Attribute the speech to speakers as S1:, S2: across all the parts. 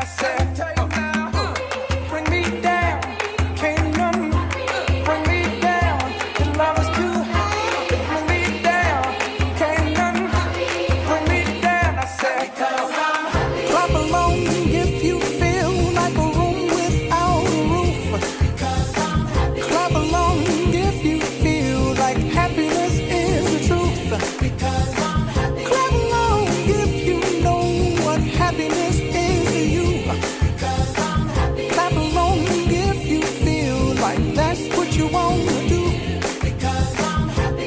S1: I said, bring me down. Can't none bring me down. The love is too high to bring me down. Can't none bring me down. I said, clap along if you feel like a room without a roof. Clap along if you feel like happiness is the truth. Clap along if you know what happiness is to you. Clap along if you feel like that's what you want to do.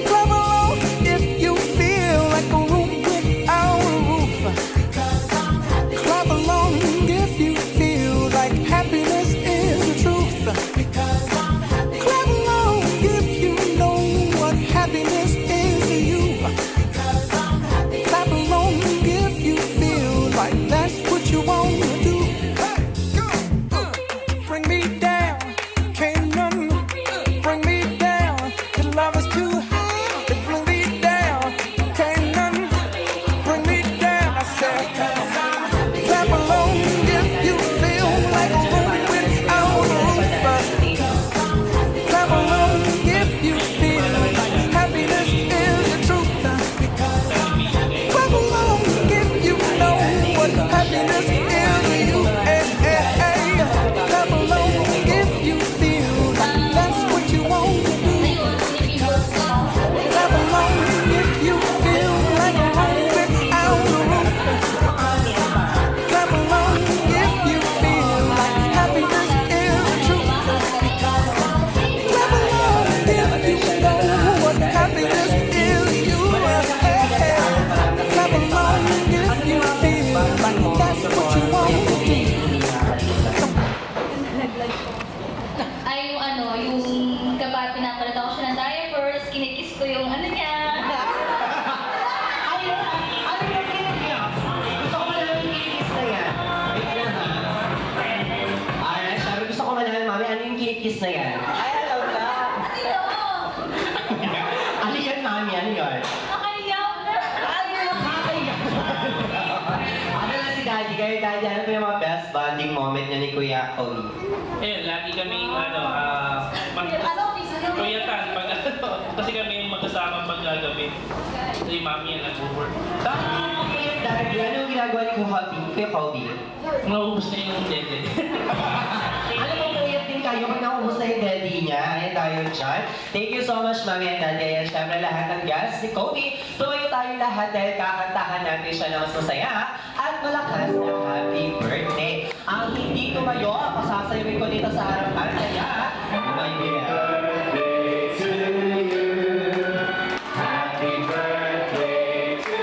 S1: Clap along if you feel like a room without a roof. Clap along if you feel like happiness is the truth. Clap along if you know what happiness is to you. Clap along if you feel like that's what you want to do. Bring me down, can't none bring me down. Your love is too high to bring me down. Can't none bring me down. I said, clap along if you feel like a room without a roof. Clap along if you feel like happiness is the truth. Clap along if you know what happiness is to you. Hey, hey, hey. Clap along if you feel like that's what you want to do. Clap along if you feel like a room without a roof. Clap along if you feel like happiness is the truth. Clap along if you know what happiness is to you. Hey, hey. Clap along if you feel like that's what you want to do.
S2: Ay, yung ano, yung kapag pinapalit ako siya ng diapers, kinikiss ko yung ano niya.
S3: Ayun, ano yung kinikiss? Gusto ko malaman yung kinikiss na yan. Wait lang ha. Alright, sabi gusto ko malaman, mami, ano yung kinikiss na yan? Ay, alam na.
S2: Ano yun?
S3: Ano yan, mami? Ano yun?
S2: Nakayaw na.
S3: Nakakaiyak. Ano na si Daddy? Kayo, Daddy, ano ba yung mga best bonding moment niya ni Kuya Oli?
S4: Ayun, lagi kaming kuyatan pag kasi kami yung magkasama pag-gabi. So yung mami yan nag-work.
S3: Tama kayo, Daddy. Ano yung ginagawa ni Kuya Kobe?
S4: Naubos na yung dede.
S3: Ano bang puyat din kayo pag naubos na yung daddy niya? Ayan tayo dyan. Thank you so much, Mami and Daddy. Ayan, syempre lahat ng guests ni Kobe. Tumayo tayo lahat dahil kakantahan natin siya na mas masaya at malakas na happy birthday. Ang hindi tumayo, pasasayawin ko dito sa harapan. Kaya, happy birthday to you. Happy birthday to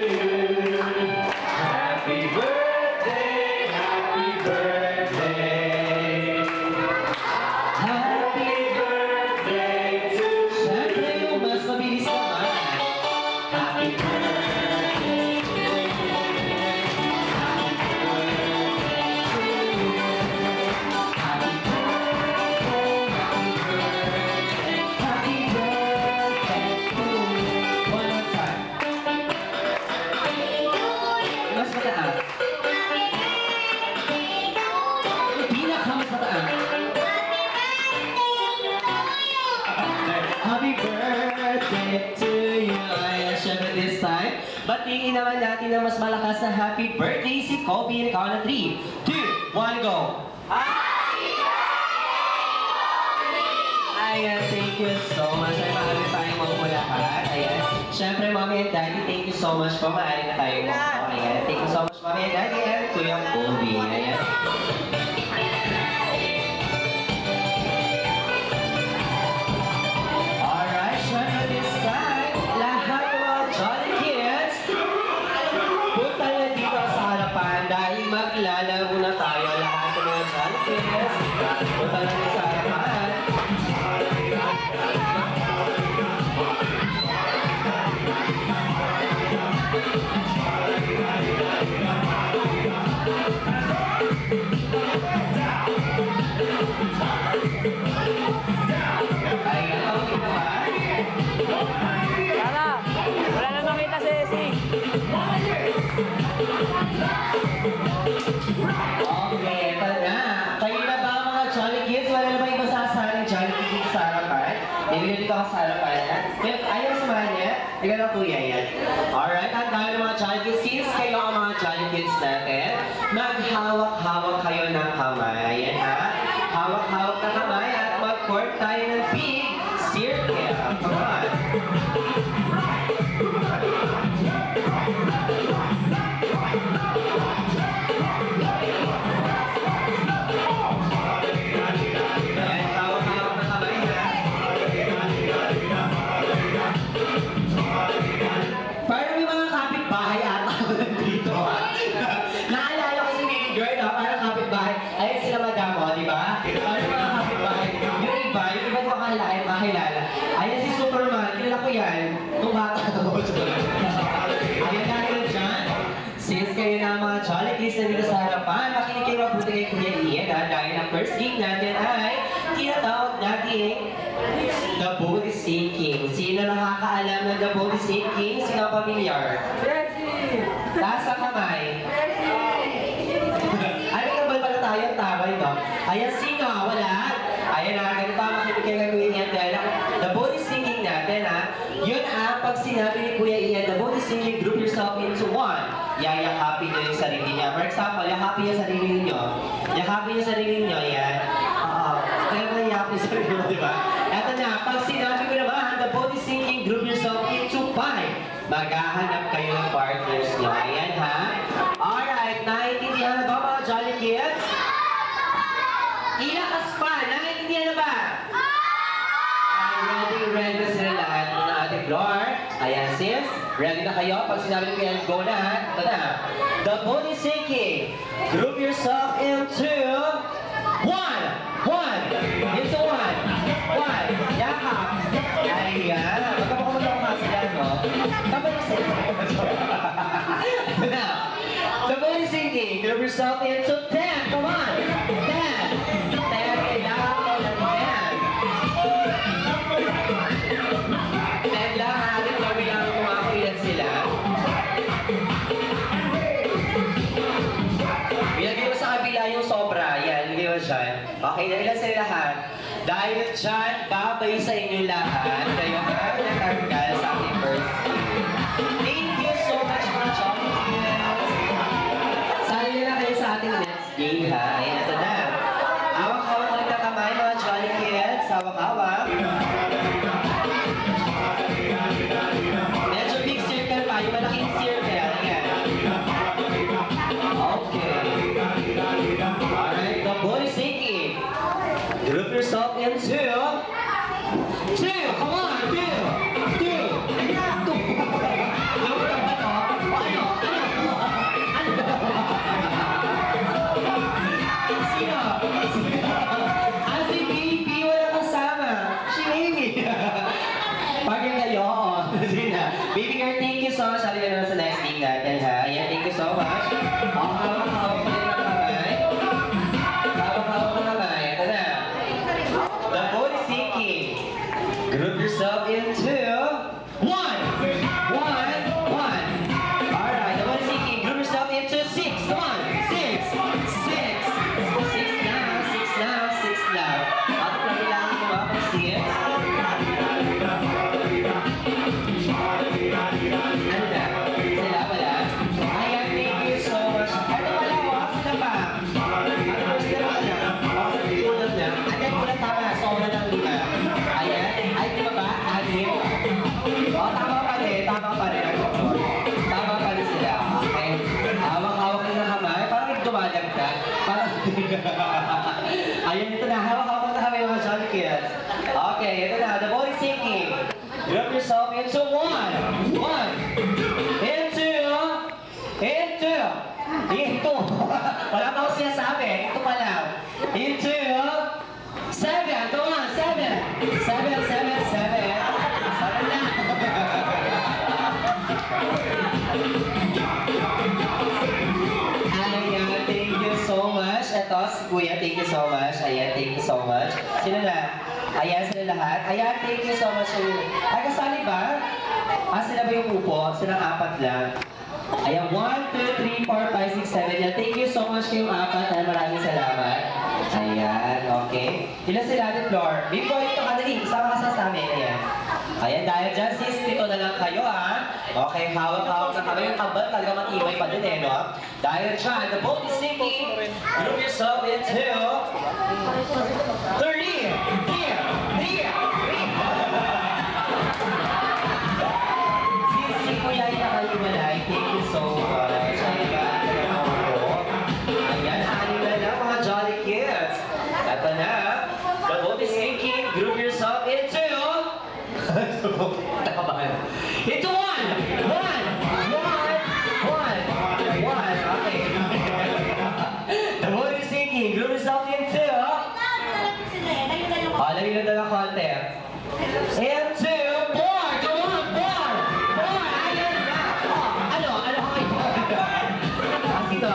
S3: you. Happy birthday, happy birthday. Happy birthday to you. Siyempre, yung mas mabilis naman. Happy birthday to you. Happy birthday to you. One more time. Mas mataas. Pinakamas mataas. Happy birthday to you. Ayan, syempre this time. Batiin naman natin ng mas malakas na happy birthday si Kobe. Ikaw na 3, 2, 1, go! Ayan, thank you so much. Ay, maaari tayong magmulakan. Ayan. Syempre, Mommy and Daddy, thank you so much po. Maaari na tayo magmulakan. Ayan. Thank you so much, Mommy and Daddy. And Kuya Kobe. Ayan. Alright, syempre this time, lahat ng mga Jolly Kids, punta na dito sa harapan dahil maglalaro na tayo. Lahat ng mga Jolly Kids, punta na dito sa harapan. Okay. Ikaw na kuya yan. Alright, at dahil mga Jolly Kids, since kayo ang mga Jolly Kids natin, maghawak-hawak kayo ng kamay. Yan ha? Hawak-hawak ng kamay at mag-form tayo ng big circle. Come on. Ayan, hawak-hawak ng kamay ha? Parang may mga kapitbahay ata dito. Naalala ko si Baby Girl, no? Parang kapitbahay. Ayun sila madam, di ba? Parang mga kapitbahay. Yung iba ko makakilala. Ayun si Superman, kilala ko yan. Nung bata ako. Ayun natin dyan. Since kayo na mga Jolly Kids na dito sa harapan, makinig kayo mabuti kay Kuya Ian, ha? Dahil ang first game natin ay tinatawag natin The Booty Sinking. Sino nakakaalam ng The Booty Sinking? Sino ang pamilyar? Taas ang kamay. Ay, may kabal pala tayo ang tama ito. Ayan, sino? Wala? Ayan na, ganito ang makinig kayo kay Kuya Ian. Dahil ang The Booty Sinking natin, ha? Yun ang pag sinabi ni Kuya Ian, The Booty Sinking, group yourself into one. Yayakapin nyo yung sarili niya. For example, yakapin niya sarili niyo. Yakapin niyo sarili niyo, yan. Kaya mo yakapin sarili mo, di ba? Eto na, pag sinabi ko naman, The Body Sinking, group yourself into five. Maghahanap kayo ng partners niyo. Ayan ha? Alright, naiintindihan na ba mga Jolly Kids? Ilakas pa, naiintindihan na ba? Ready sila lahat ng ating floor. Ayan sis, ready na kayo? Pag sinabi ko yan, go na ha? Ito na. The Body Sinking, group yourself into one. Into one. Yakap. Ayan. Magkapakamot ako kasi yan, no? Kapag sila. Ito na. The Body Sinking, group yourself into 10. Come on. 10. 10. Kailangan ko ng 10. 10 lang. Ating kami lang kung ako ilan sila. Ilagay mo sa kabila yung sobra. Yan, ilagay mo dyan. Okay, ilan sila lahat? Dahil dyan, babay sa inyo lahat. Kayo ang natanggal sa ating first game. Thank you so much mga Jolly Kids. Sali na kayo sa ating next game ha. Ayan, ito na. Hawak-hawak ulit ang kamay mga Jolly Kids. Hawak-hawak. Medyo big circle pa. Yung malaking circle. Ayan. Okay. Alright, The Body Sinking. Group yourself into two. Come on, two. Sino? Si Baby, wala kasama. Si Baby. Pagyan kayo, oo. Sige na. Baby girl, thank you so much. Sabi ka naman sa next game natin, ha? Ayan, thank you so much. Hawak-hawak pa rin ang kamay. Hawak-hawak ng kamay. Ito na. The Body Sinking. Group yourself into one. Alright, The Body Sinking. Group yourself into 6. Come on. 6 now. At kailangan mo ba pag 6? Ano na? Sila pala? Ayan, thank you so much. Ano pala, sila pa? Ano sila pala? Tulad na. Ayan, wala tama. Sobra ng 5. Ayan. Ay, di ba ba? 6. Tama pa rin. Tama pa rin sila. Okay. Hawak-hawak na ng kamay. Parang dumadagdag. Parang... Ayan, ito na. Hawak-hawak na kamay mga Jolly Kids. Okay, ito na. The Body Sinking. Group yourself into one. Into. Wala pa ako sinasabi. Ito pa lang. Into 7. Come on, 7. 7 na. Ayan, thank you so much. Ito, si Kuya, thank you so much. Ayan, thank you so much. Sino na? Ayan, sila lahat. Ayan, thank you so much. Ay, kasali ba? Sila ba yung upo? Silang 4 lang. Ayan, 1, 2, 3, 4, 5, 6, 7. Yan, thank you so much kayong 4. Ayan, maraming salamat. Ayan, okay. Ilan sila natin, Flor? Big boy, ito ka dali. Isama ka sa amin. Ayan. Ayan, dahil dyan, sis, dito na lang kayo, ha? Okay, hawak-hawak na kami. Yung kabal talaga matibay pa din, eh, no? Dahil dyan, the boat is sinking. Group yourself into 30, Sis, kuya, nakalimalay. Thank you so much. Ayan, ano na lang, mga jolly kids. Ito na, the boat is sinking. Group yourself into... Nakabahan. Into one! Okay. The boat is sinking. Group yourself into... Lagyan na lang konti. Into four! Come on, four! Ayan na! Ano kayo? Sino?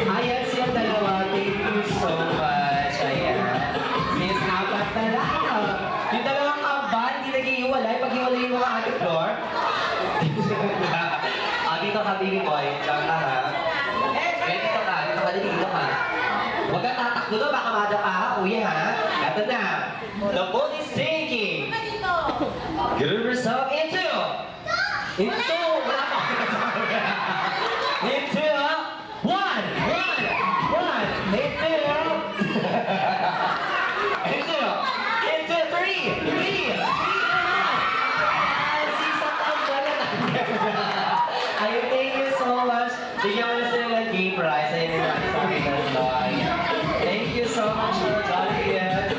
S3: Ayan siya dalawa. Thank you so much. Ayan. Miss, apat na lang. Yung dalawang kambal, hindi nag-iiwalay. Pag-iwalay yung mga ating floor. Dito ka, baby boy. Diyan ka, ha? Dito ka. Huwag kang tatakbo doon, baka madapa ka, kuya, ha? Ito na. The boat is sinking. Group yourself into... Wala pa. Into... One. Into three. Ayun, thank you so much. Bigyan mo na sila ng game prize. Ayun na natin sa akin ng boy. Thank you so much for Jolly Kids.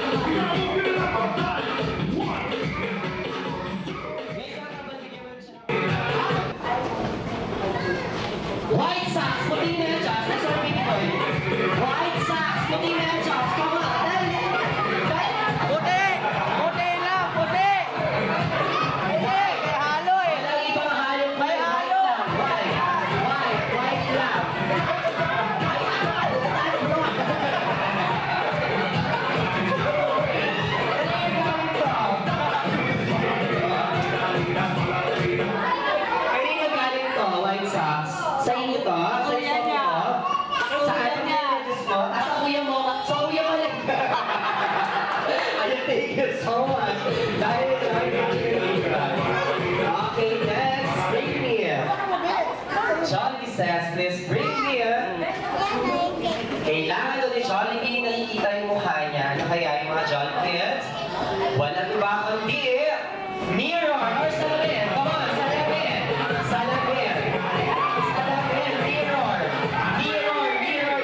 S3: White Sox, puti na yan, Josh. Next one, baby boy. White Sox, puti na yan, Josh. Come on, dali.
S1: Puti! Puti lang! Puti! Hindi! Kaya halo eh!
S3: Walang ibang halong
S1: May halo!
S3: White lang. Kanina galing to, White Sox. Sa inyo to? Sa
S1: Kuya
S3: inyo
S1: niya.
S3: to? Sa
S1: Kuya
S3: ano
S1: niya.
S3: mo? Sa kuya mo? Sa kuya mo lang. Ayun, thank you so much. Dahil okay, next, bring me. Jollibee says, please bring me. Kailangan doon ni Jollibee, nakikita yung mukha niya. Ano kaya yung mga Jollibees? Walang iba kundi mirror or salamin. Come on, salamin. Mirror,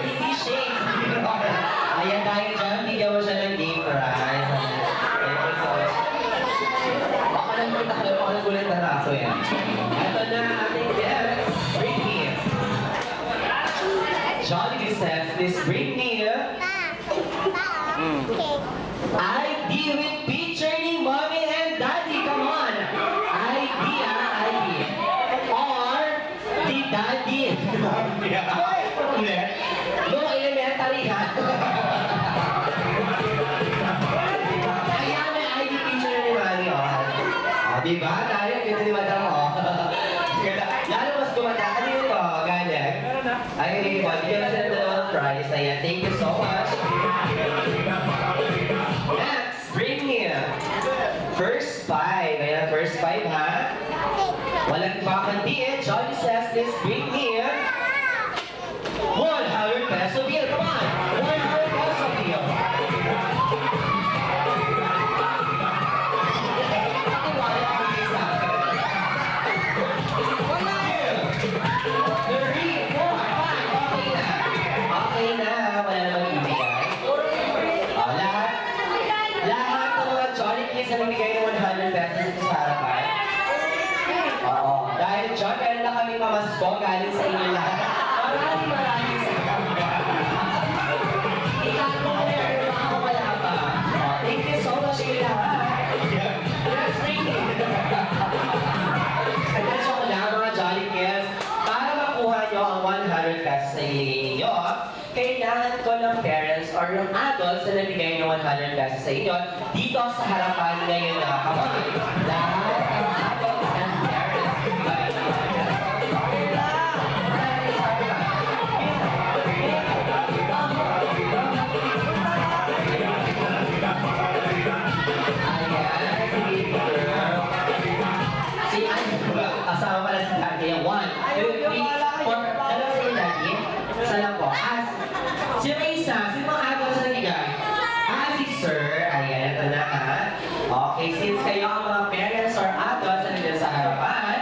S3: hindi shade. Mirror. Ayan, dahil dyan, bigyan mo siya ng game prize. Thank you so much. Baka nagulat na raso yan. Ito na ating guest. Bring me. Jollibee says, please bring me ID with picture ni mommy and daddy. Come on. ID. Or the daddy. No, elementary ha. Ayan, may ID picture ni mommy. Diba? Tayo, kita ni madam. Lalo mas gumanda. Ano yun to? Galing? Ay, bigyan na sila ng dalawang prize. Ayan, thank you so much. Next, bring me. First five. Ayan, first five, ha? Walang iba kundi Johnny says, please bring me 100 peso bill. Come on! 100 peso bill. Okay na. Wala namang ibigay. Lahat ng mga Johnny Kids na bibigay ng 100 pesos sa harapan. Oo. Dahil John, meron na kami pamasko galing sa inyo lahat. Maraming salamat. Ikaw mo na yung mga wala pa. Thank you so much kayo lahat. Let's bring it. Atensyon ko lang mga Jolly Kids. Para makuha nyo ang 100 pesos na ilingay ninyo, kailangan ko ng parents or ng adults na nabigay ng 100 pesos sa inyo dito sa harapan ngayon na kamay. Lahat ng adults and parents bigay ng 100 pesos. Ayan, sige girl. isa? Sino mga agaw sa nagigay? Si Sir. Ayan, ito na ha. Okay, since kayo ang mga parents or adults na nila sa harapan,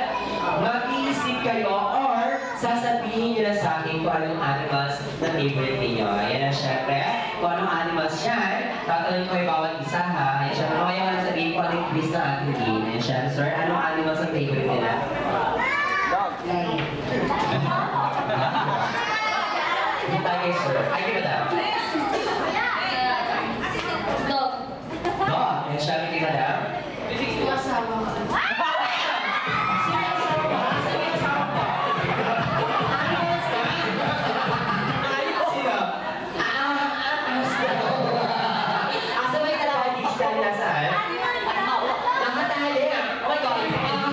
S3: mag-iisip kayo or sasabihin nyo na sa akin kung anong animals na favorite ninyo. Ayan na syempre, kung anong animals yan, tatanungin ko kayo bawat isa ha. Ayan syempre, kaya ka na sabihin kung anong quiz na ating game. Ayan syempre, sir, anong animals ang favorite nila? Dog. Hindi tayo sir. Ay, di ba daw?
S2: Dog.
S3: Dog. Ayan syempre, di ba daw? Sino? Asabay ka lang ang digital na saan? Nakatali. Oh my God.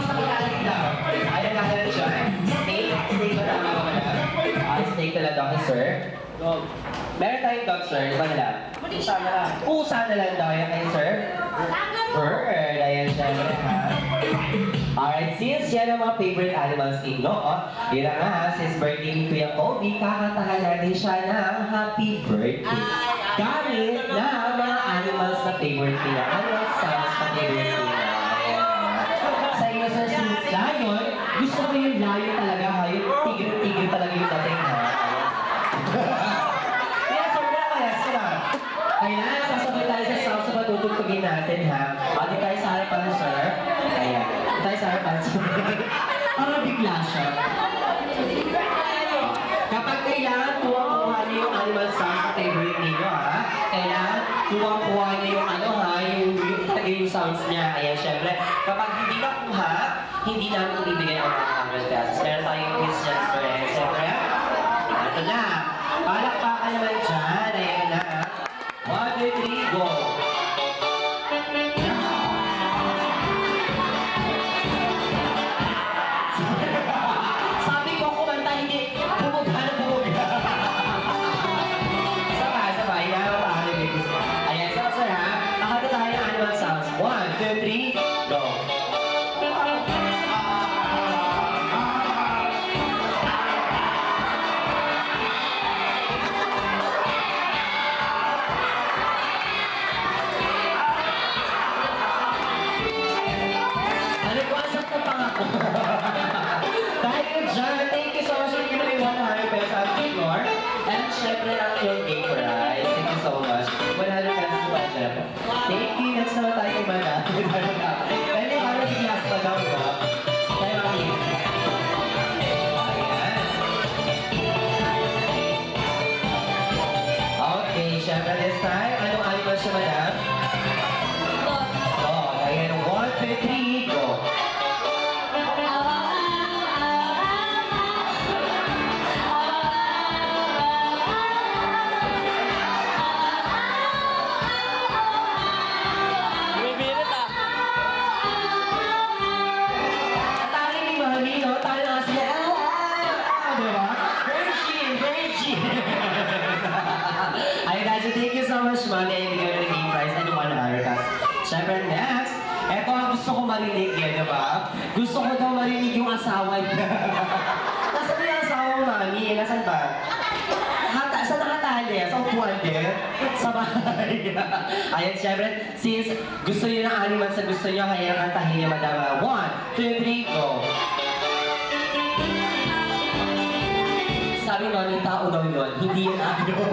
S3: Sa pagkalig daw. Ayan nga na siya. Snake. Snake ba tama ba na? Snake talaga ako, sir.
S4: Dog.
S3: Meron tayong dog, sir. Di ba nila?
S4: Isa na lang.
S3: Pusa na lang daw yan kayo, sir. Bird. Ayan, syempre, ha? Alright, since yan ang mga favorite animals ninyo, yun na nga, since birthday ni Kuya Kobe, kakantahan natin siya ng happy birthday. Gamit na mga animals na favorite nila. Animal sounds na favorite nila. Ayan, ha? Sa inyo, sir, since lion, gusto ko yung lion talaga, ha? Yung tigil-tigil talaga yung dating, ha? Kaya, sir, nakayas ka na. Ayan, sasabay tayo sa sounds na patutugtugin natin, ha? Pati tayo sa harapan, sir. Ayan. Tayo sa harapan, sir. Para bigla siya. Kapag kailangan kuha niyo yung animal sounds na favorite niyo, ha? Kailangan kuha niyo yung ano, ha? Yung sounds niya. Ayan, syempre. Kapag hindi na kuha, hindi namin ibibigay ang 100 pesos. Meron tayong quiz dyan, sir. Ayan, syempre. Ito na. Palakpakan naman dyan. Ayan na. 1, 2, 3, go! Sabi ko kumanta, hindi bumuga na bumuga. Sabay, inawa pa ako yung ayan, so sir ha, nakata tayo ng animal sounds. 1, 2, 3, go! Ano ko, asap na pa ako. Dahil dyan, thank you so much for giving me 100 pesos on the floor. And syempre, ang yung game prize. Thank you so much. 100 pesos pa dyan. Thank you. Next naman tayo kay Mana. Pwede para si last pa daw ba? Tayo mami. Ayan. Okay, syempre this time, anong animal siya, madam?
S2: Dog.
S3: Oh, ayan. 1, 2, 3, go!
S4: Bumibirit ah.
S3: Tali ni Mami, no? Tali na kasi, diba? Virgin, virgin! Ayun guys, so thank you so much, Mami. Ayun, bigyan mo ng game prize and 100 pesos. Siyempre, next, eto ang gusto ko marinig yan, diba? Gusto ko daw marinig yung asawa niya. Nasaan yung asawa mo, Mami? Nasaan ba? Saan nakatali? Sa upuan din? Sa bahay. Ayun, siyempre, since gusto niyo ng animals sa gusto niyo, kaya kantahin niyo, madama. 1, 2, 3, go! Sabi nga ng tao daw yun, hindi yung ayaw.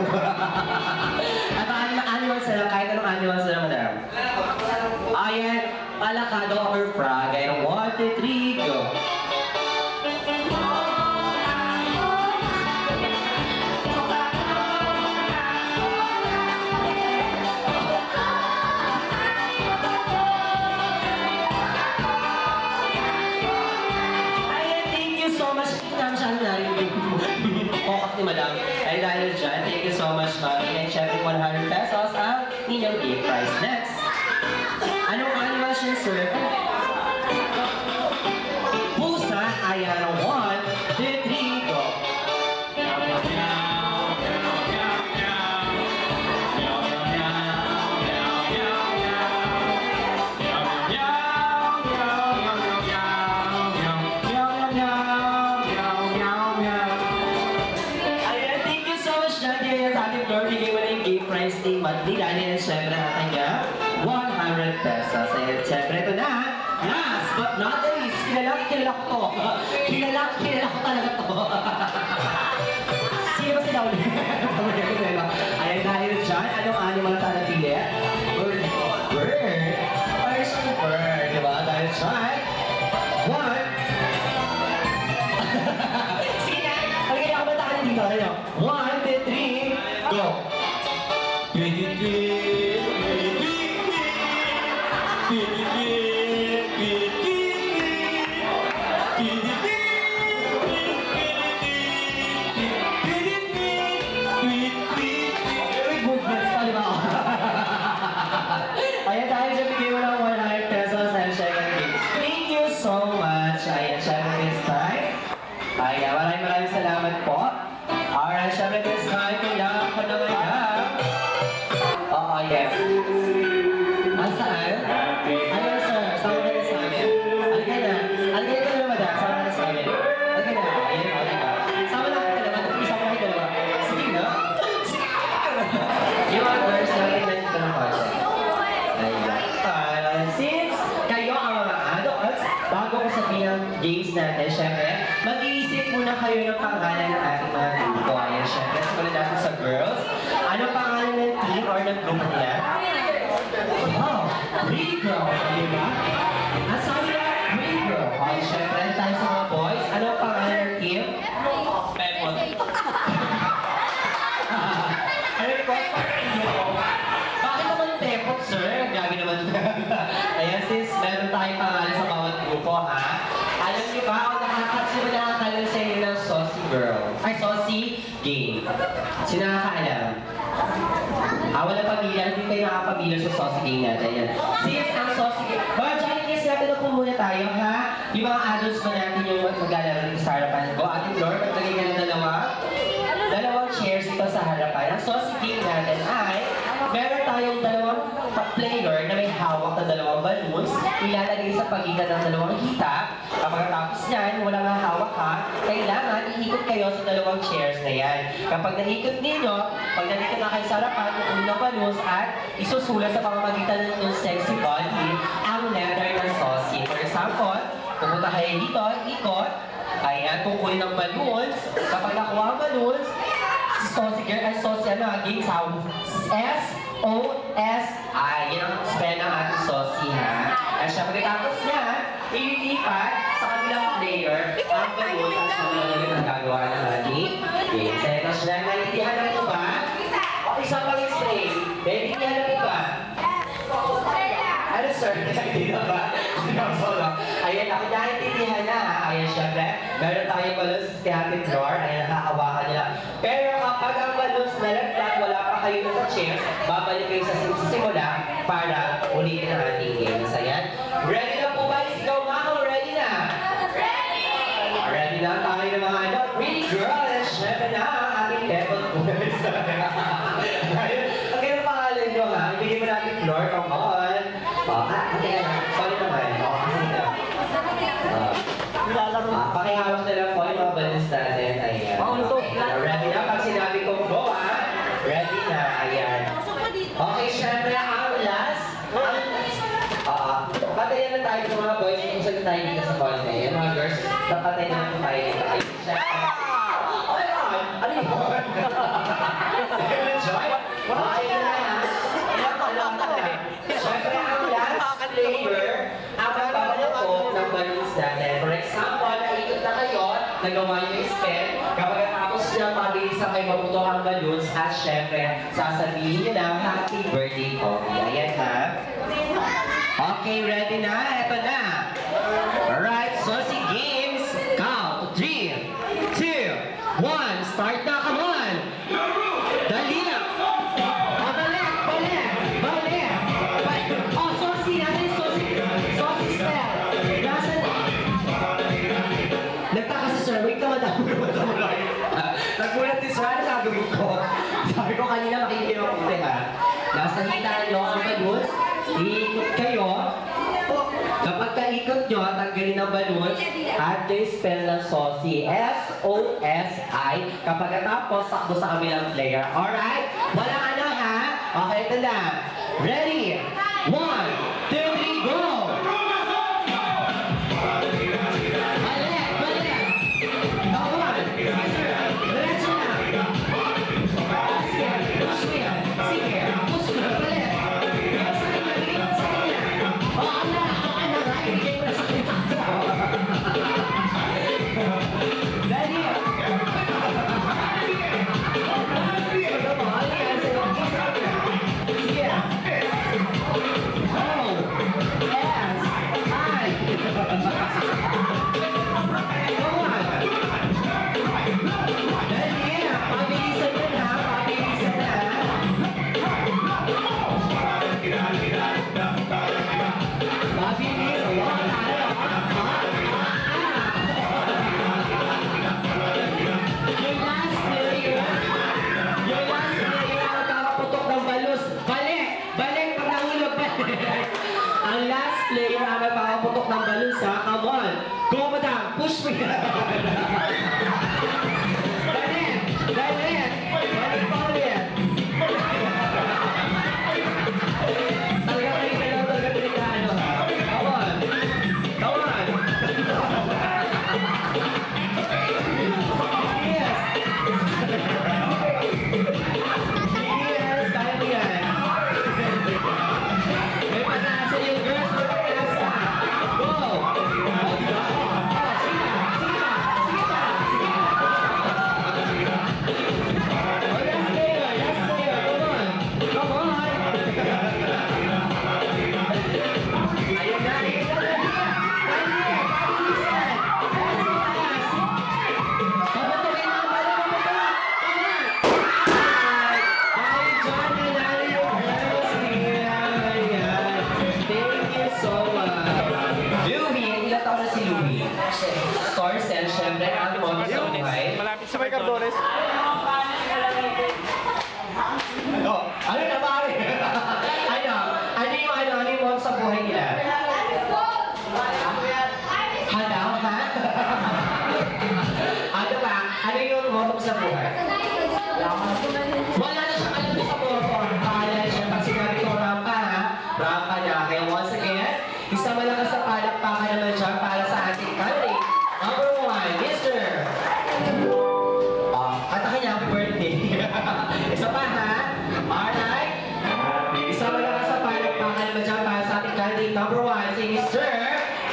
S3: At ang animals na lang, kahit anong animals na lang, madam. Ayan, palakado or frog. Ayan, 1, 2, 3, go! Ayan, thank you so much. Kami siya narinig yung kokak ni madam. Ay dahil dyan, thank you so much, mami. And syempre, 100 pesos ang inyong gift prize. Next. Anong animal siya, sir? Pusa. Ayan, 1, 2, 3, go! Ayan, thank you so much, Daddy. Ayan, sa ating floor, bigay Wednesday monthly. Dahil yan syempre ang kanya 100 pesos. Ayan, syempre ito na. Last but not the least, kilala ko to. Kilala ko talaga to. Sino ba sila ulit? Ayan, dahil dyan, anong animal na tayo napili? Bird. Person bird, di ba? Dahil dyan, one. Sige na, halika na ako ba tayo dito? Ano? 1, 2, 3, go! May movements pa, di ba? Ayan, dahil siya bigay mo ng 100 pesos and second gift. Thank you so much. Ayan, syempre this time. Ayan, maraming salamat po. Alright, syempre this time, kailangan ko na ngayon. Oo, yes. Saan? Ayun, sir. Sama ka na sa amin. Halika na. Halika na naman, madam. Sama ka na sa amin. Halika na. Ayun, halika. Sama na kayo dalawa. Isa pa kayo dalawa. Sige na. Yung others, natin na dito ng kotse. Ayan. Since kayo ang mga adults, bago ko sabihin ang games natin, syempre, mag-iisip muna kayo ng pangalan ng ating mga grupo. Ayan, syempre, simulan natin sa girls. Ano pangalan ng team or ng grupo nila? Wow, Pretty Girl, di ba? Ang sabi na, Pretty Girl. Okay, syempre, tayo sa mga boys. Ano ang pangalan ng team?
S4: Pepon.
S3: Ano yung boys? Bakit naman tepot, sir? Grabe naman. Ayan, sis, meron tayong pangalan sa bawat grupo, ha? Alam niyo ba, ako nakakaalam sa inyo ng Saucy Girl. Ay, Saucy Game. Sino nakakaalam? Walang pamilya. Hindi kayo nakapamilya sa Saucy Game natin. Yan. Sis, ang Saucy Game. Mga Johnny, guys, natin na po muna tayo, ha? Yung mga adults mo natin yung maglalaro dito sa harapan. Go, Ate Flor, maglagay ka ng dalawang chairs dito sa harapan. Ang Saucy Game natin ay meron tayong dalawang player na may hawak na dalawang balloons, ilalagay sa pagitan ng dalawang hita. Kapag tapos niyan, wala nga hawak ha, kailangan iikot kayo sa dalawang chairs na yan. Kapag naikot ninyo, pag naikot na kayo sa harapan, kukunin ng balloons at isusulat sa pamamagitan ng sexy body ang letter ng Saucy. For example, pupunta kayo dito, ikot, ayan, kukunin ng balloons. Kapag nakuha ang balloons, si Saucy Girl ay Saucy game sound. S-O-S-I. Yan ang spell ng ating Saucy, ha? At siya, pagkatapos niya, ililipat sa kabilang player ang balloons at siya ang gagawa ng ating game. Tapos na, naiintindihan na ito ba? Isang pang explain. Naiintindihan na ito ba? Ano, sir? Hindi na ba? Ayan, ako naiintindihan na, ha? Ayan, syempre, meron tayong balloons sa ating floor. Ayan, nakakawakan nila. Pero kapag ang balloons nalaglag, wala pa kayo sa chairs, babalik kayo sa simula para ulitin ang ating game. So, ayan. Ready na po ba? Ikaw nga ako, ready na? Ready! Ready na tayo ng mga ano. Pretty girl, and syempre na ang ating devil boys. Ayun. Ang ganyan pangalan nyo ha. Ibigay mo natin floor. Come on. Okay na. Sorry naman. Okay na. Pakihawak na lang po yung mga balloons natin. Ayan. Ready na? Pag sinabi kong go ha. Ready na. Ayan. Okay, syempre ang last. Patayin na tayo sa mga boys kung saan tayo dito sa konti. Yung mga girls, napatay na lang tayo dito. Ay, syempre. Ano yun? Enjoy? Ayun na ha. Syempre ang last player ang magpapalapok ng balloons natin. For example, naikot na kayo, nagawa niyo yung spell. Kapag tapos niya, mabilisan kayo mabuto ang balloons at syempre, sasabihin niyo na, happy birthday, Kobe. Ayan ha. Okay, ready na? Eto na. Alright, Saucy Games. Count. 3, 2, 1. Start na, come on. Dali na. Balik. Oh, Saucy. Nasaan yung Saucy? Saucy spell. Nasaan? Nagtaka si Sir. Wait ka, madam. Nagulat si Sir. Ano gagawin ko? Sabi ko kanina makikinig ako kasi ha. Nasa hita nyo ang balloons. Iikot kayo. Kapag kaikot nyo, tanggalin ang balloons at yung spell ng Saucy. S-O-S-I. Kapag natapos, takbo sa kabilang player. Alright? Walang ano ha? ito na. Ready? 1, 2, 3, go! Balik, balik. Come on. Diretso na. Push mo yan. Sige. Push mo. Balik. Oh, ano, right? Bigay mo na sa kita. Ready? Ang last player ang magpakaputok ng balon sa come on. Go, madam. Push me. Dalit. Dalit. Balik pa ulit. Talaga kayo na lang talaga delikado. Come on. Come on. Yes. Yes. Kaya mo yan. May panasan yung girls, may panasan. Go! Sige na, sige na, sige na, sige na. Oh, last player, come on. Come on. Ayun na, ayun na, pabilisan. Paputukin ang bala, paputukin. Come on. Dahil dyan, nanalo yung girls. Ayan. Thank you so much. Louie, ilan taon na si Louie? Torsen, syempre, ang mo sa buhay.
S1: Malapit sa may Cardones.
S3: Oh, ano na pare? Ano yung mo sa buhay nila? Hadaw, ha? Ano ba? Ano yung motto sa buhay? Wala na siyang alam sa motto. Kala siya, pag sinabi ko rampa, ha? Rampa na. Kaya once again, isang malakas na palakpakan naman siya para sa ating country. Number 1, Mr. At ang kanya, happy birthday. Isa pa, ha? Alright? Isang malakas na palakpakan naman siya para sa ating country. Number 1, si Mr.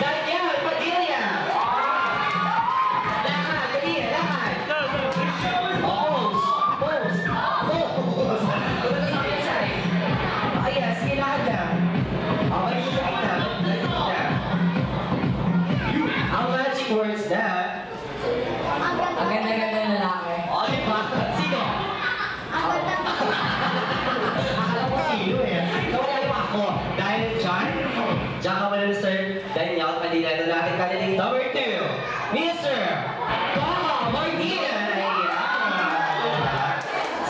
S3: Daniel Padilla. Lahat, dali, lahat. Pose. Pose. Pose. Ano sa akin side? Ayan, sige lahat na. Okay, sige na. Ang magic words na.
S5: Ang ganda-ganda ng lalaki.
S3: O, di ba? Sino? Akala ko sino eh. Nawala yung ako. Dahil dyan, dyan ka muna Mr. Daniel Padilla na natin kaniling number 2. Mr. Coco Martina.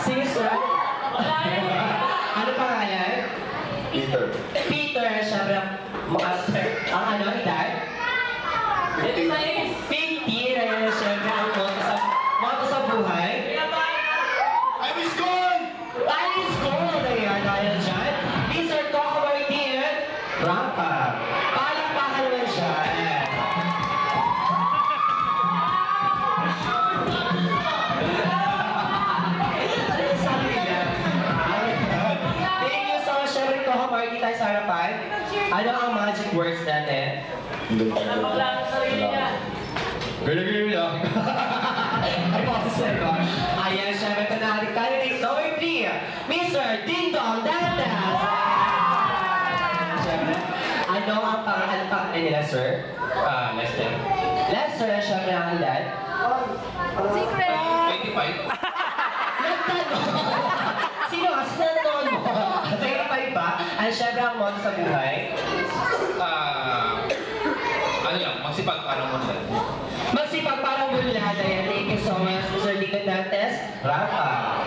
S3: Sister. Ano pangalan?
S6: Peter.
S3: Peter, syempre, ang ano, edad? 15, ayun, syempre, ang motto sa buhay.
S6: I was gone!
S3: Time is gold, ayan, dahil dyan. Mr. Coco Martin, rampa. Palakpakan naman siya. Ano yung sabi niya? Thank you so much, syempre, Coco Martin, tayo sa harapan. Ano ang magic words natin?
S6: Gala-gala.
S3: Ay, pasok ko. Ayan, syempre, ito na ating candidate number 3, Mr. Ding Dong Dantas. Syempre, ano ang pangalan nila, sir?
S4: Lester.
S3: Lester, syempre, ang edad.
S2: Secret!
S4: 25.
S3: Nagtanong! Sino ka? Sino ang noon mo? 25 ba? Ano syempre ang motto sa buhay?
S4: Ano yan? Magsipag parang mo sir.
S3: Magsipag parang bulad. Ayan, thank you so much, Mr. Ding Dong Dantas. Rafa.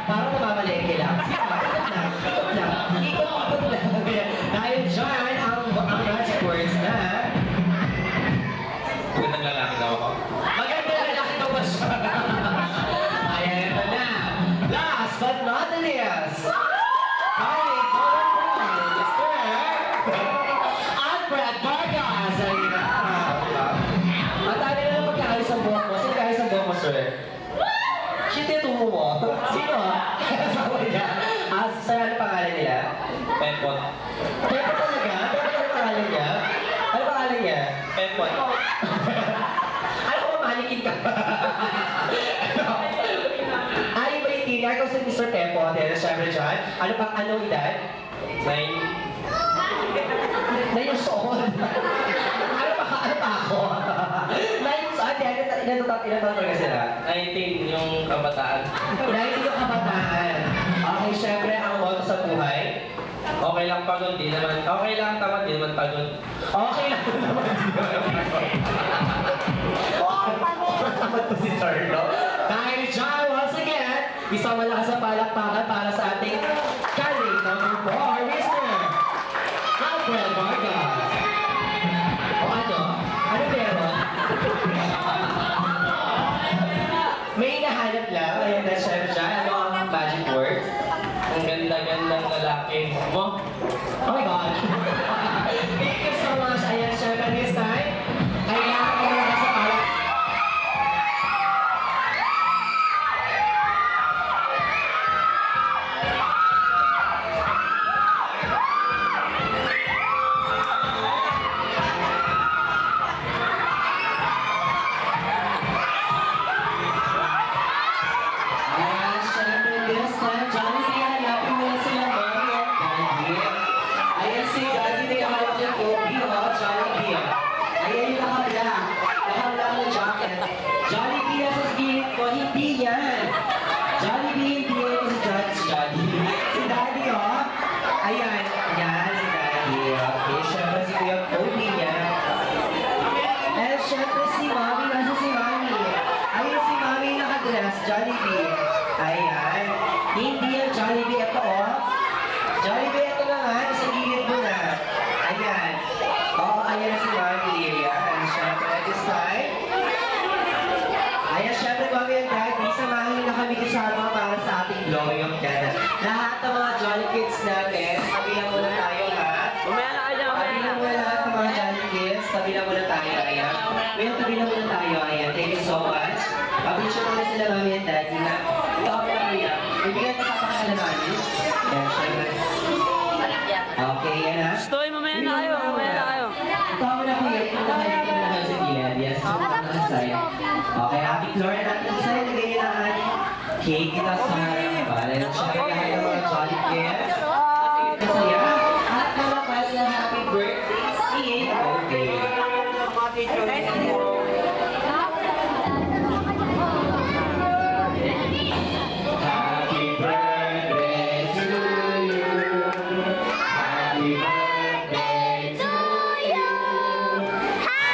S3: Parang namamalengke lang. Ikot lang. Ikot lang. Dahil dyan, ang magic words na
S4: Magandang lalaki daw ako.
S3: maganda na lalaki daw ba siya? Ayan, ito na. Saan ano pangalan nila?
S4: Pepot.
S3: Pepe talaga? Pepe ano pangalan niya? Ano pangalan niya?
S4: Pepot.
S3: Alam ko mamalikin ka. Ay, ba yung tini? Ako si Mr. Pepo. Dahil syempre dyan. Ano pang anong edad?
S4: 9.
S3: 9 years old. Ano pa ako? 9 years old. Ilan taon talaga sila?
S4: 19 yung kabataan.
S3: 19 yung kabataan. Okay, syempre ang motto sa buhay.
S4: Okay lang pagod, di naman. Okay lang tamad, di naman pagod.
S3: Okay lang naman. Tamad to si Charlo. Dahil dyan, once again, isang malakas na palakpakan para sa ating candidate number 4, Mr. Alfred Vargas. O ano? Ano meron? May hinahanap lang. Ayan na, chef dyan. Ano ang magic word?
S4: Ang ganda-gandang lalaki mo.
S3: Oh my God! Thank you so much. Ayan, chef, at this time, ay nakakalakas sa palak. Ayan, syempre, this time, Jollibee, hanapin mo na sila, Mommy at Daddy. Ayan si Daddy, may hawak yung Kobe, oh, Jollibee. Ayan yung naka-black. Naka-black na jacket. Jollibee, nasa gilid ko, hindi yan. Jollibee, hindi yan si Daddy. Si Daddy, oh. Ayan, yan si Daddy. Okay, syempre si Kuya Kobe yan. And syempre si Mommy, nasa si Mommy. Ayan si Mommy naka-dress, Jollibee. Ayan. Hindi yan Jollibee. Ito, oh. Jollibee, ito na nga. Sa gilid mo na. Ayan. Oo, ayan si Mami. Ayan. Siyempre, this time. Ayan, siyempre, Mami and Daddy, samahin na kami kasama para sa ating blowing of candle. Lahat ng mga Jolly Kids natin, kabilang muna tayo, ha? Kabilang muna lahat ng mga Jolly Kids. Kabilang muna tayo, ayan. Well, kabilang muna tayo, ayan. Thank you so much. Pag-picture muna sila, Mami and Daddy, ha? Ito ako na, kuya. Hindi ka napapakala namin. Ayan, siyempre. Okay, yan ha.
S5: Stoy, mamaya na kayo.
S3: Ito ako na, kuya. Ito na kayo sa gilid. Yes, ito na sa'yo. Okay, Ate Flora, natin sa'yo. Lagay nila ang ating cake. Ito sa harapan. Ayan, siyempre, lahat ng mga Jolly Kids. Masaya. At nalapas na happy birthday si Okay. Happy birthday to you. Happy birthday to you.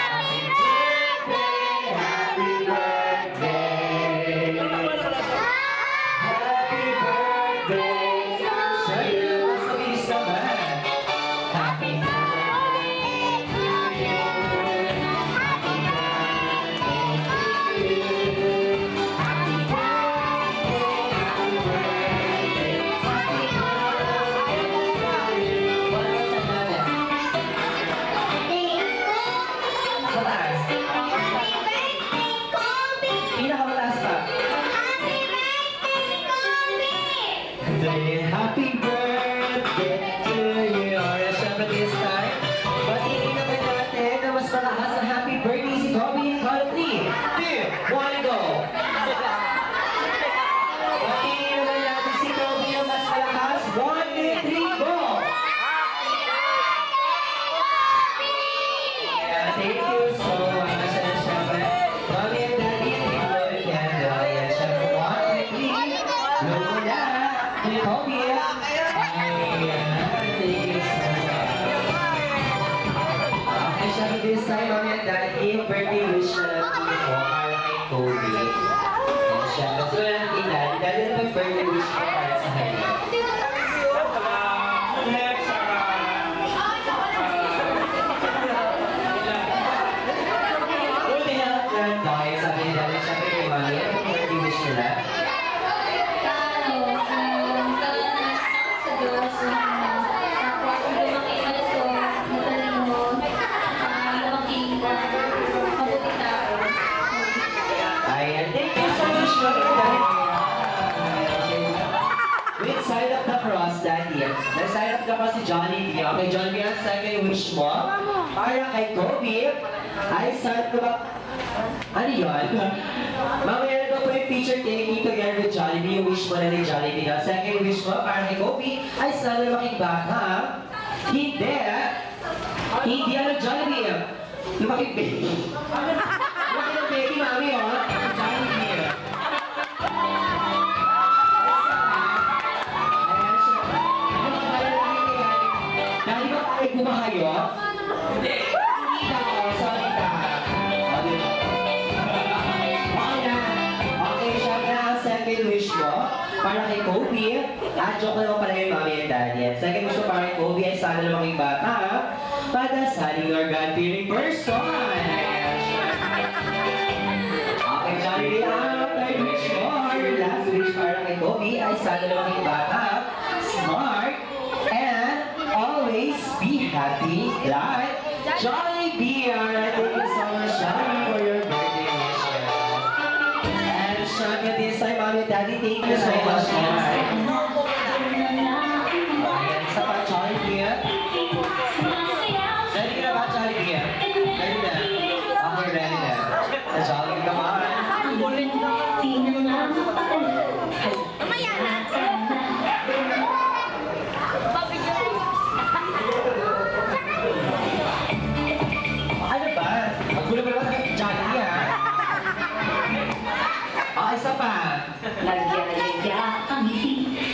S3: Happy birthday, happy birthday. Happy birthday sa iyo. Mas mabilis naman. Happy birthday to you. Happy birthday to you. Happy Happy birthday to you. Alright, syempre this time, batiin naman natin na mas malakas na happy birthday si Kobe and Carly. 2, 1, go! Batiin naman natin si Kobe na mas malakas. 1, 2, 3, go! Yeah, thank you so much. And syempre, Mommy and Daddy, thank you for the candle. Ayan, syempre, 1, 2, 3, blow mo na. Kobe. Ayan, thank you so much. Okay, syempre this time, Mommy and Daddy, yung birthday wish na natin po para kay Kobe. And syempre, so lang ilan, dahil na birthday wish ko para sa kanya. Good health lang tayo, sabi nila, syempre kay Mommy, ano yung birthday wish nila?
S2: Mabuti ka.
S3: Mag-sign up ka pa si Johnny B. Okay, Johnny B, ang second wish mo. Para kay Kobe, ay saan ko ba? Ano yun? Mamaya na po yung picture taking together with Johnny B. Yung wish mo na ni Johnny B. Ang second wish mo para kay Kobe, ay sana lumaking bata. Hindi. Hindi ano Johnny B. Lumaking baby. Lumaking ng baby, mami, oh. Johnny B. Dahil ba tayo bumahayo? Hindi daw, sorry ka. Okay na. Okay, syempre ang second wish mo para kay Kobe. Joke naman pala yung mami and daddy. At second wish mo para kay Kobe ay sana lumang bata para sa your God-fearing person. Okay, Johnny, ang third wish mo, your last wish para kay Kobe ay sana lumang bata, smart, and always be happy like Johnny Beer. Thank you so much, Johnny, for your birthday wishes. And syempre this time, Mommy and Daddy, thank you so much, Mark. Ayan, isa pa, Johnny Beer. Ready ka na ba, Johnny Beer? Ready na? Okay, ready na. Johnny, come on. Ano ba? Ang gulo ba naman kay Johnny, ha? Isa pa.
S2: Nagyaya ang ngiti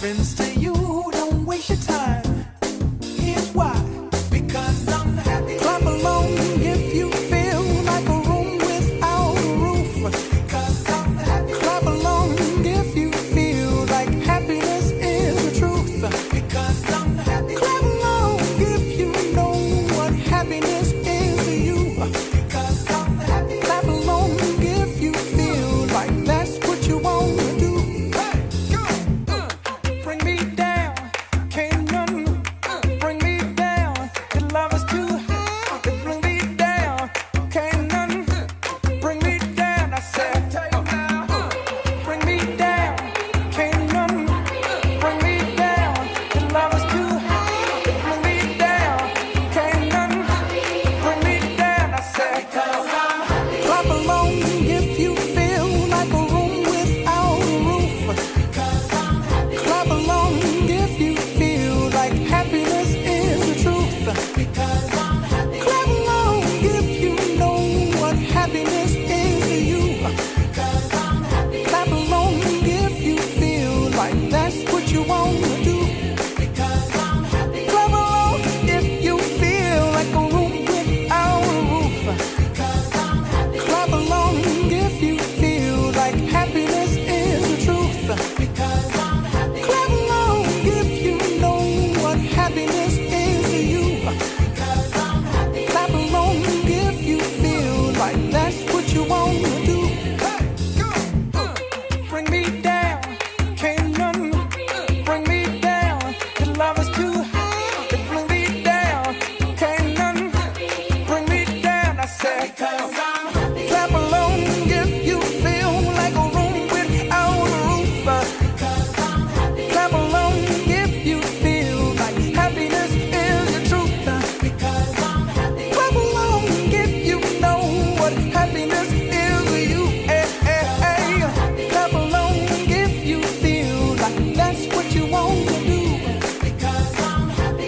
S1: offense to you, don't waste your time. Here's why. Because I'm happy. Clap along if you feel like a room without a roof. Because I'm happy. Clap along if you feel like happiness is the truth. Because I'm happy. Clap along if you know what happiness is to you. Because I'm happy. Clap along if you feel like that's what you want to do. Hey, go. Bring me down. Can't none bring me down. The love is too high. They bring me down. Can't none bring me down. I said, bring me down. Can't none bring me down. The love is too high. They bring me down. Can't none bring me down. I said, clap along if you feel like a room without a roof. Clap along if you feel like happiness is the truth. Clap along if you know what happiness is to you. Clap along if you feel like that's what you want to do. Clap along if you feel like a room without a roof. Clap along if you feel like happiness is the truth. Clap along if you know what happiness is to you. Clap along if you feel like that's what you want to do. Bring me down, can't none bring me down. The love is too high, they bring me down. Can't none bring me down. I said, clap along if you feel like a room without a roof. Clap along if you feel like happiness is the truth. Clap along if you know what happiness is to you. Clap along if you feel like that's what you want to do.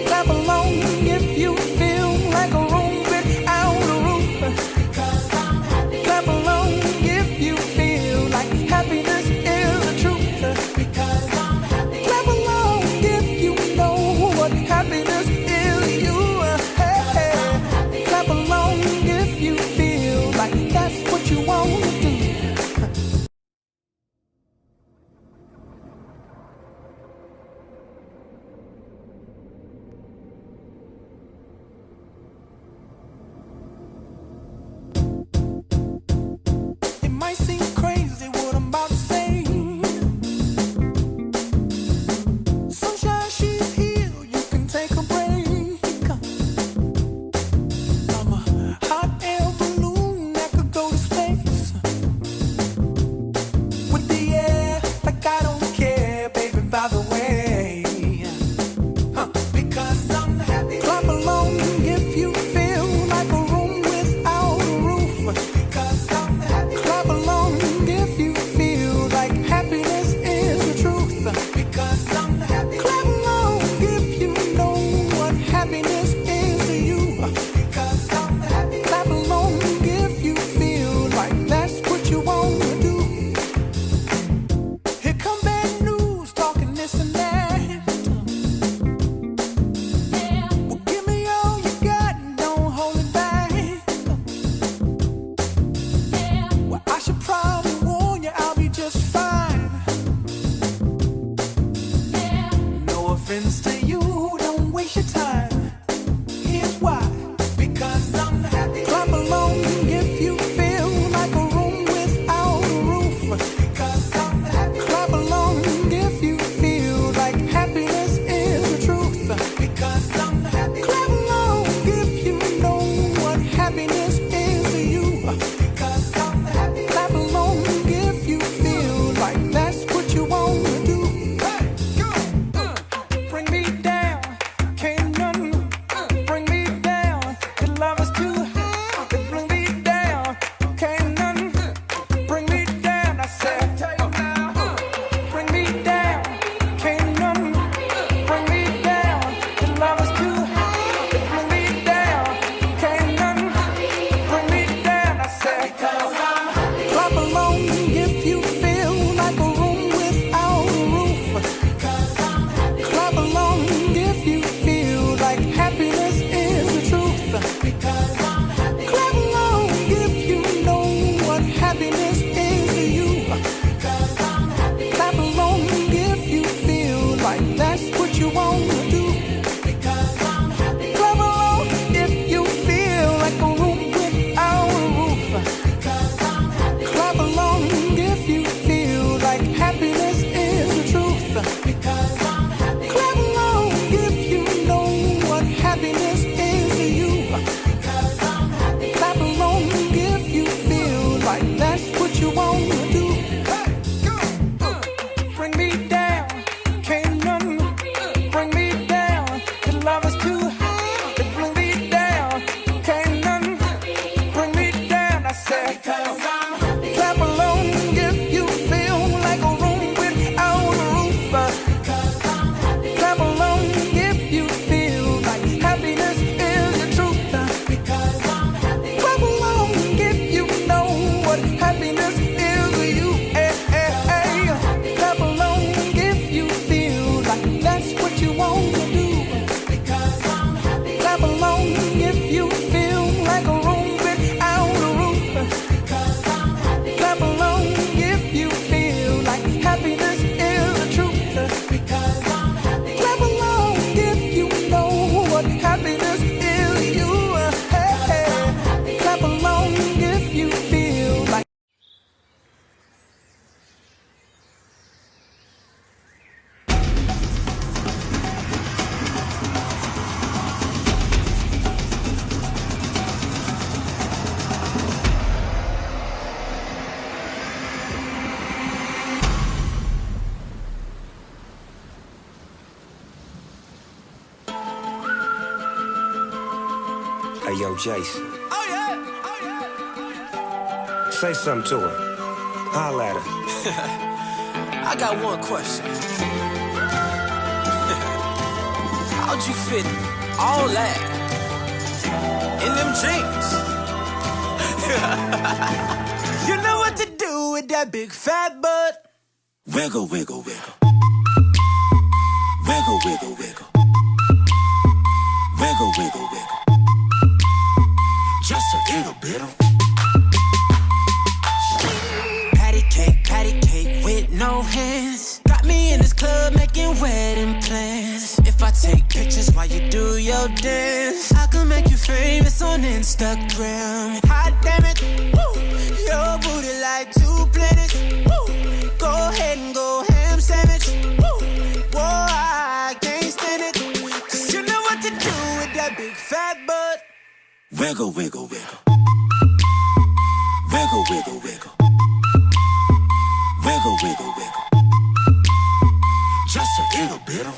S1: Clap along if you feel like a room without a roof. Clap along if you feel like happiness is the truth. Clap along if you know what happiness is to you. Clap along if you feel like that's what you want to do. It might seem crazy what I'm about to say. Sunshine, she's here, you can take a break. I'm a hot air balloon that could go to space. With the air, like I don't care, baby, by the way. Because I'm happy. Clap along if you feel like a room without a roof. Because I'm happy. Clap along if you feel like happiness is the truth. Because I'm happy. Clap along if you know what happiness is to you. Because I'm happy. Clap along if you feel like that's what you want to do. Here come bad news, talking this and that. Well, give me all you got and don't hold it back. Well, I should probably warn you, I'll be just fine. No offense to you, don't waste your time. Here's why. Because I'm happy. Clap along if you feel like a room without a roof. Because I'm happy. Clap along if you feel like happiness is the truth. Because I'm happy. Clap along if you know what happiness is to you. Because I'm happy. Clap along if you feel like that's what you want to do. Bring me down, can't none
S7: Hey, yo, Jason.
S1: Oh yeah.
S7: Say something to her. Holla at her.
S1: I got one question. How'd you fit all that in them jeans? You know what to do with that big fat butt. Wiggle, wiggle, wiggle. Wiggle, wiggle, wiggle. Wiggle, wiggle, wiggle. Just a little bit of patty cake with no hands. Got me in this club making wedding plans. If I take pictures while you do your dance, I can make you famous on Instagram. Hot damn it, woo. Your booty like 2 planets. Woo. Go ahead and go ham sandwich. Woo. Whoa, I can't stand it. 'Cause you know what to do with that big fat butt. Wiggle, wiggle, wiggle. Wiggle, wiggle, wiggle. Wiggle, wiggle, wiggle. Just a little bit of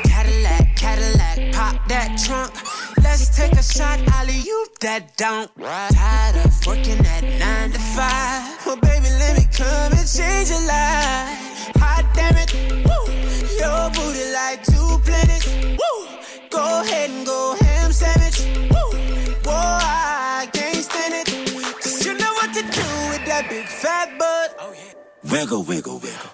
S1: Cadillac, Cadillac, pop that trunk. Let's take a shot, alley-oop that don't. Tired of working at 9 to 5. Well, baby, let me come and change your life. Hot damn it, woo. Your booty like 2 planets. Woo. Go ahead and go ham sandwich. Woo. Whoa, I can't stand it. 'Cause you know what to do with that big fat butt. Oh, yeah. Wiggle, wiggle, wiggle.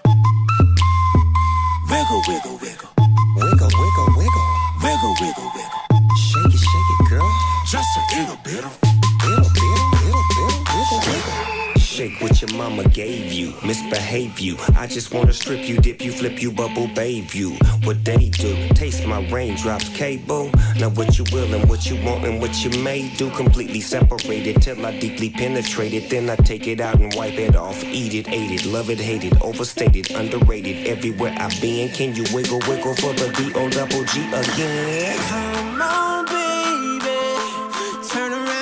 S1: Wiggle, wiggle, wiggle.
S7: Wiggle, wiggle, wiggle.
S1: Wiggle, wiggle, wiggle.
S7: Shake it, girl.
S1: Just a little bit of
S7: Wiggle, wiggle. Shake what your mama gave you. Misbehave you. I just wanna strip you, dip you, flip you, bubble bathe you. What they do? Taste my raindrops, cable. Now what you will and what you want and what you may do. Completely separated till I deeply penetrate it. Then I take it out and wipe it off. Eat it, ate it, love it, hate it. Overstated, underrated. Everywhere I've been. Can you wiggle, wiggle for the D-O-double-G again?
S1: Come on, baby. Turn around.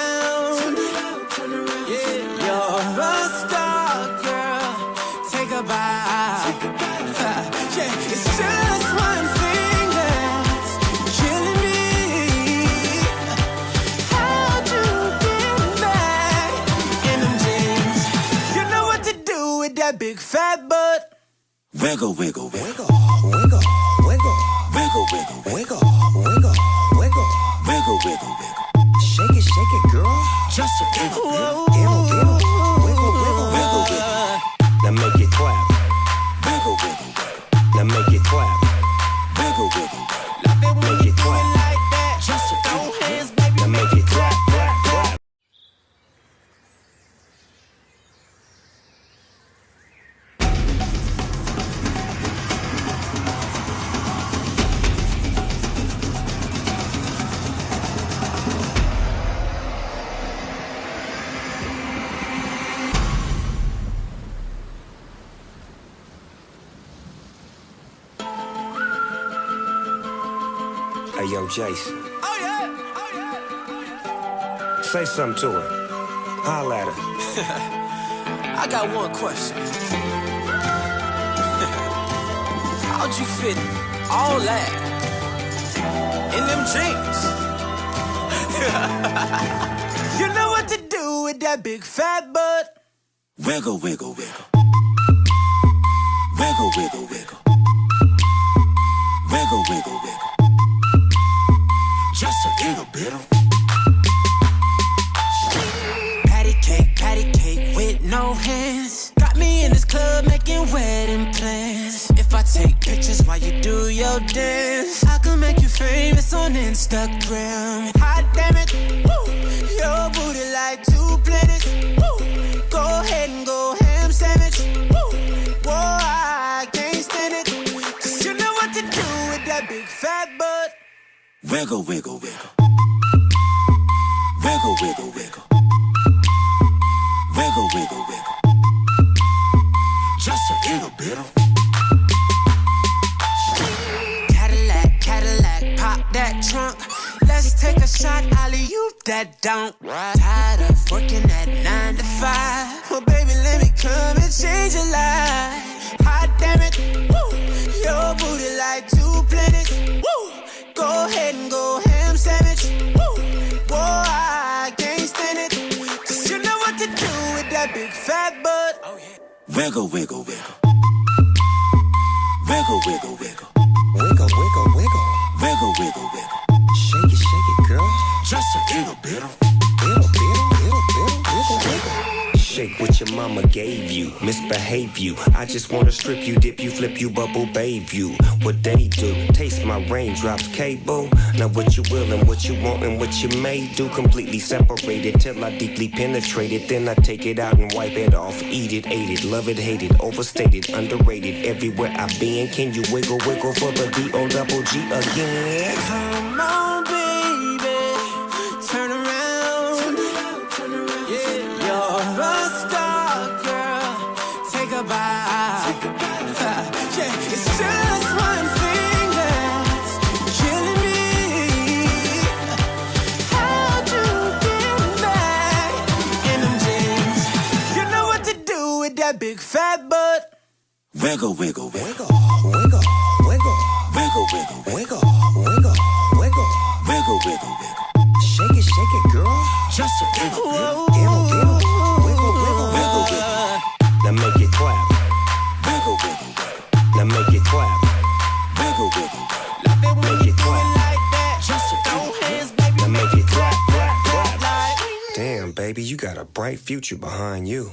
S1: Yeah, you're a star, girl. Take a bite. Yeah, it's just one thing that's killing me. How'd you get back in them jeans? You know what to do with that big fat butt. Wiggle, wiggle, wiggle.
S7: Wiggle, wiggle,
S1: Wiggle, wiggle, wiggle.
S7: wiggle, wiggle, wiggle.
S1: Wiggle, wiggle, wiggle.
S7: Shake it, girl.
S1: Just a little bit.
S7: Wiggle, wiggle, wiggle, wiggle.
S1: Wiggle, wiggle.
S7: Now make it clap.
S1: Wiggle, wiggle, wiggle.
S7: Now make it clap.
S1: Wiggle, wiggle, wiggle. Love it when
S7: Make
S1: you
S7: it
S1: do
S7: clap.
S1: it like that. Just a throw hands, baby.
S7: Now make it clap, clap, clap. Hey, yo, Jason.
S1: Oh yeah.
S7: Say something to her. Holla at her.
S1: I got one question. How'd you fit all that in them jeans? You know what to do with that big fat butt. Wiggle, wiggle, wiggle. Wiggle, wiggle, wiggle. Wiggle, wiggle, wiggle. Just a little bit of patty cake with no hands. Got me in this club making wedding plans. If I take pictures while you do your dance, I can make you famous on Instagram. Hot damn it, woo. Your booty like 2 planets. Woo. Go ahead and go ham sandwich. Woo. Whoa, I can't stand it. 'Cause you know what to do with that big fat butt. Wiggle, wiggle, wiggle. Wiggle, wiggle, wiggle. Wiggle, wiggle, wiggle. Just a little bit of Cadillac, Cadillac, pop that trunk. Let's take a shot, alley-oop that don't. Tired of working at 9 to 5. Well, baby, let me come and change your life. Hot damn it, woo. Your booty like 2 planets. Woo. Go ahead and go ham Wiggle, wiggle, wiggle. Wiggle, wiggle, wiggle.
S7: Wiggle, wiggle, wiggle.
S1: Wiggle, wiggle, wiggle.
S7: Shake it, girl.
S1: Just a little bit.
S7: Wiggle, wiggle, wiggle. Shake what your mama gave you. Misbehave you. I just wanna strip you, dip you, flip you, bubble bathe you. What they do, taste my raindrops, cable. Now what you will and what you want and what you may do. Completely separated till I deeply penetrate it. Then I take it out and wipe it off. Eat it, ate it, love it, hate it. Overstated, underrated. Everywhere I've been, can you wiggle, wiggle for the D-O-double-G again?
S1: Come on, baby. Turn around. Yeah, you're a star, girl. Take a bite. Yeah, it's just one thing that's killing me. How'd you get back in them jeans? You know what to do with that big fat butt. Wiggle, wiggle, wiggle.
S7: Wiggle, wiggle,
S1: Wiggle, wiggle, wiggle.
S7: wiggle, wiggle, wiggle.
S1: Wiggle, wiggle, wiggle.
S7: Shake it, girl.
S1: Just a little bit.
S7: Wiggle, wiggle, wiggle, wiggle,
S1: Wiggle, wiggle.
S7: Now make it clap.
S1: Wiggle, wiggle, wiggle.
S7: Now make it clap.
S1: Wiggle, wiggle, wiggle.
S7: Make it clap.
S1: Like that. Just a throw hands, baby.
S7: Now make it clap, clap,
S1: Like.
S7: clap. Damn, baby, you got a bright future behind you.